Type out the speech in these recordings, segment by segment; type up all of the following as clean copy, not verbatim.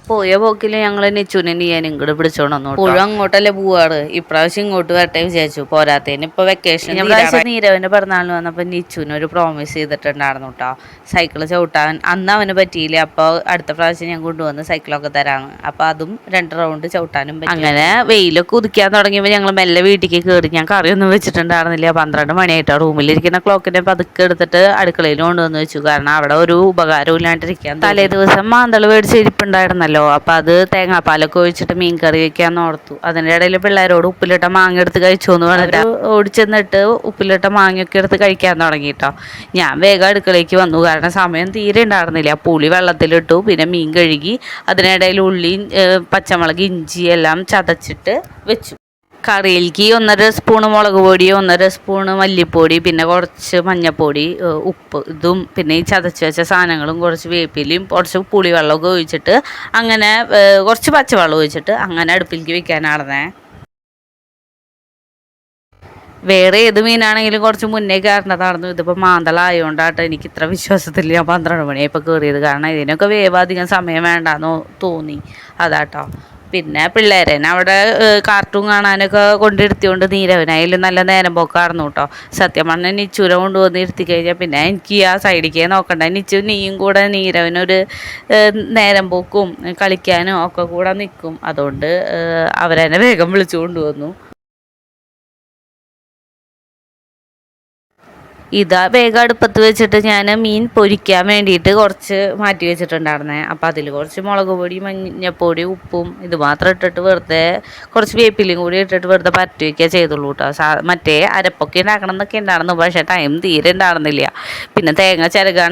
പോയ പോക്കിൽ ഞങ്ങൾ നെച്ചുനെ ഞാൻ ഇങ്ങോട്ട് പിടിച്ചോണ്ട് വന്നു. പുഴ അങ്ങോട്ടല്ലേ പോവാറ്, ഇപ്രാവശ്യം ഇങ്ങോട്ട് വരട്ടെ വിചാരിച്ചു. പോരാത്തതിന് ഇപ്പൊ വെക്കേഷൻ നീരവന്റെ പിറന്നാളിന് വന്നപ്പോൾ നെച്ചുന് ഒരു പ്രോമിസ് ചെയ്തിട്ടുണ്ടായിരുന്നു കേട്ടോ, സൈക്കിള് ചവിട്ടാൻ. അന്ന് അവന് പറ്റിയില്ല, അപ്പോൾ അടുത്ത പ്രാവശ്യം ഞാൻ കൊണ്ടുവന്ന് സൈക്കിളൊക്കെ തരാമെന്ന്. അപ്പോൾ അതും 2 റൗണ്ട് ചവിട്ടാനും പറ്റി. അങ്ങനെ വെയിലൊക്കെ ഉദിക്കാൻ തുടങ്ങിയപ്പോൾ ഞങ്ങൾ മെല്ലെ വീട്ടിലേക്ക് കയറി. ഞാൻ കറിയൊന്നും വെച്ചിട്ടുണ്ടായിരുന്നില്ല. 12 മണിയായിട്ടോ. റൂമിലിരിക്കുന്ന ക്ലോക്കിനെ പതുക്കെ എടുത്തിട്ട് അടുക്കളയിൽ കൊണ്ടുവന്ന് വെച്ചു. കാരണം അവിടെ ഒരു ഉപകാരവും ഇല്ലാണ്ടിരിക്കാൻ. തലേ ദിവസം മാന്തള് മേടിച്ച് ഇരിപ്പുണ്ടായിരുന്നല്ലോ, അപ്പം അത് തേങ്ങാപ്പാലൊക്കെ ഒഴിച്ചിട്ട് മീൻ കറി വെക്കാന്ന് ഓർത്തു. അതിൻ്റെ ഇടയിൽ പിള്ളേരോട് ഉപ്പിലിട്ട മാങ്ങ എടുത്ത് കഴിച്ചു എന്ന് പറഞ്ഞിട്ട് ഓടിച്ചെന്നിട്ട് ഉപ്പിലിട്ട മാങ്ങയൊക്കെ എടുത്ത് കഴിക്കാൻ തുടങ്ങിയിട്ടോ. ഞാൻ വേഗം അടുക്കളയ്ക്ക് വന്നു, കാരണം സമയം തീരെ ഉണ്ടായിരുന്നില്ല. പുളി വെള്ളത്തിലിട്ടു, പിന്നെ മീൻ കഴുകി, അതിനിടയിൽ ഉള്ളിയും പച്ചമുളക് ഇഞ്ചി എല്ലാം ചതച്ചിട്ട് വെച്ചു. കറിയിലേക്ക് 1.5 സ്പൂണ് മുളക് പൊടി, 1.5 സ്പൂണ് മല്ലിപ്പൊടി, പിന്നെ കുറച്ച് മഞ്ഞൾപ്പൊടി, ഉപ്പ്, ഇതും പിന്നെ ഈ ചതച്ച് വെച്ച സാധനങ്ങളും കുറച്ച് വേപ്പിലയും കുറച്ച് പുളിവെള്ളമൊക്കെ ഒഴിച്ചിട്ട് അങ്ങനെ കുറച്ച് പച്ചവെള്ളം ഒഴിച്ചിട്ട് അങ്ങനെ അടുപ്പിലേക്ക് വെക്കാനായിരുന്നേ. വേറെ ഏത് മീനാണെങ്കിലും കുറച്ച് മുന്നേ കയറേണ്ടതായിരുന്നു. ഇതിപ്പോൾ മാന്തളായതുകൊണ്ടാട്ടോ എനിക്ക് ഇത്ര വിശ്വാസത്തിൽ ഞാൻ 12 മണിയായപ്പോൾ കയറിയത്. കാരണം ഇതിനൊക്കെ വേവാധികം സമയം വേണ്ടാന്ന് തോന്നി, അതാട്ടോ. പിന്നെ പിള്ളേരനെ അവിടെ കാർട്ടൂൺ കാണാനൊക്കെ കൊണ്ടിരുത്തിയോണ്ട് നീരവനായാലും നല്ല നേരം പോക്കായിരുന്നു കേട്ടോ. സത്യം പറഞ്ഞാൽ നിച്ചുനെ കൊണ്ടുവന്ന് ഇരുത്തി കഴിഞ്ഞാൽ പിന്നെ എനിക്ക് ആ സൈഡിലേക്ക് നോക്കണ്ട. നിച്ചു നീയും കൂടെ നീരവനൊരു നേരം പോക്കും കളിക്കാനും ഒക്കെ കൂടെ നിൽക്കും. അതുകൊണ്ട് അവരെന്നെ വേഗം വിളിച്ചു കൊണ്ടുവന്നു. ഇതാ വേഗം അടുപ്പത്ത് വെച്ചിട്ട് ഞാൻ മീൻ പൊരിക്കാൻ വേണ്ടിയിട്ട് കുറച്ച് മാറ്റി വെച്ചിട്ടുണ്ടായിരുന്നേ. അപ്പോൾ അതിൽ കുറച്ച് മുളക് പൊടി, മഞ്ഞൾപ്പൊടി, ഉപ്പും ഇത് മാത്രം ഇട്ടിട്ട് വെറുതെ കുറച്ച് വേപ്പിലയും കൂടി ഇട്ടിട്ട് വെറുതെ പരട്ടി വയ്ക്കുക ചെയ്തുള്ളൂ കേട്ടോ. മറ്റേ അരപ്പൊക്കെ ഉണ്ടാക്കണം എന്നൊക്കെ ഉണ്ടായിരുന്നു, പക്ഷേ ടൈം തീരെ ഉണ്ടായിരുന്നില്ല. പിന്നെ തേങ്ങ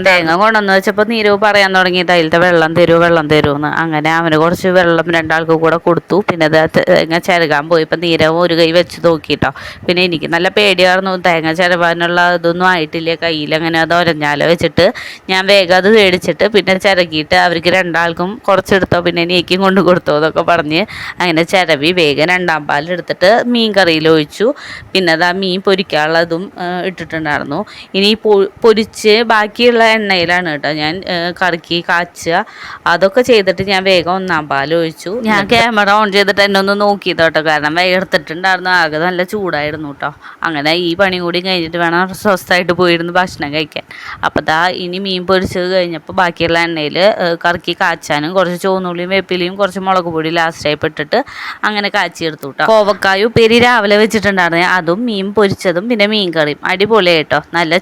തേങ്ങ കൊണ്ടുവന്ന് വെച്ചപ്പോൾ നീരവ് പറയാൻ തുടങ്ങിയിട്ട് അതിലത്തെ വെള്ളം തരുമെന്ന്. അങ്ങനെ അവന് കുറച്ച് വെള്ളം 2 ആൾക്ക് കൂടെ കൊടുത്തു. പിന്നെ അത് തേങ്ങ ചിരകാൻ പോയപ്പോൾ നീരവ് ഒരു കൈ വെച്ച് നോക്കിയിട്ടോ. പിന്നെ എനിക്ക് നല്ല പേടിയായിരുന്നു, തേങ്ങ ചിരവാനുള്ള ഇതൊന്നും ആയിട്ടില്ല കയ്യിൽ, അങ്ങനെ അത് ഒരഞ്ഞാലോ വെച്ചിട്ട് ഞാൻ വേഗം അത് മേടിച്ചിട്ട് പിന്നെ ചിരകിയിട്ട് അവർക്ക് 2 ആൾക്കും കുറച്ചെടുത്തോ പിന്നെ എനിക്കും കൊണ്ട് കൊടുത്തോ എന്നൊക്കെ പറഞ്ഞ് അങ്ങനെ ചിരവി വേഗം 2ാം പാലെടുത്തിട്ട് മീൻ കറിയിൽ ഒഴിച്ചു. പിന്നെ അത് ആ മീൻ പൊരിക്കാനുള്ളതും ഇട്ടിട്ടുണ്ടായിരുന്നു. ഇനി പൊരിച്ച് ബാക്കിയുള്ള എണ്ണയിലാണ് കേട്ടോ ഞാൻ കറിക്ക് കാച്ചുക. അതൊക്കെ ചെയ്തിട്ട് ഞാൻ വേഗം 1ാം പാൽ ഒഴിച്ചു. ഞാൻ ക്യാമറ ഓൺ ചെയ്തിട്ട് എന്നെ ഒന്ന് നോക്കിയതോട്ടോ, കാരണം എടുത്തിട്ടുണ്ടായിരുന്നു, ആകെ നല്ല ചൂടായിരുന്നു കേട്ടോ. അങ്ങനെ ഈ പണി കൂടി കഴിഞ്ഞിട്ട് വേണം സ്വസ്ഥമായിട്ട് പോയിരുന്നു ഭക്ഷണം കഴിക്കാൻ. അപ്പോൾ ഇനി മീൻ പൊരിച്ചത് കഴിഞ്ഞപ്പോൾ ബാക്കിയുള്ള എണ്ണയിൽ കറക്കി കാച്ചാനും കുറച്ച് ചുവന്നുള്ളിയും വേപ്പിലയും കുറച്ച് മുളക് പൊടി ലാസ്റ്റായിട്ട് ഇട്ടിട്ട് അങ്ങനെ കാച്ചിയെടുത്തു കേട്ടോ. കോവക്കായും ഉപ്പേരി രാവിലെ വെച്ചിട്ടുണ്ടായിരുന്നു, അതും മീൻ പൊരിച്ചതും പിന്നെ മീൻ കറിയും അടിപൊളിയായിട്ടോ. നല്ല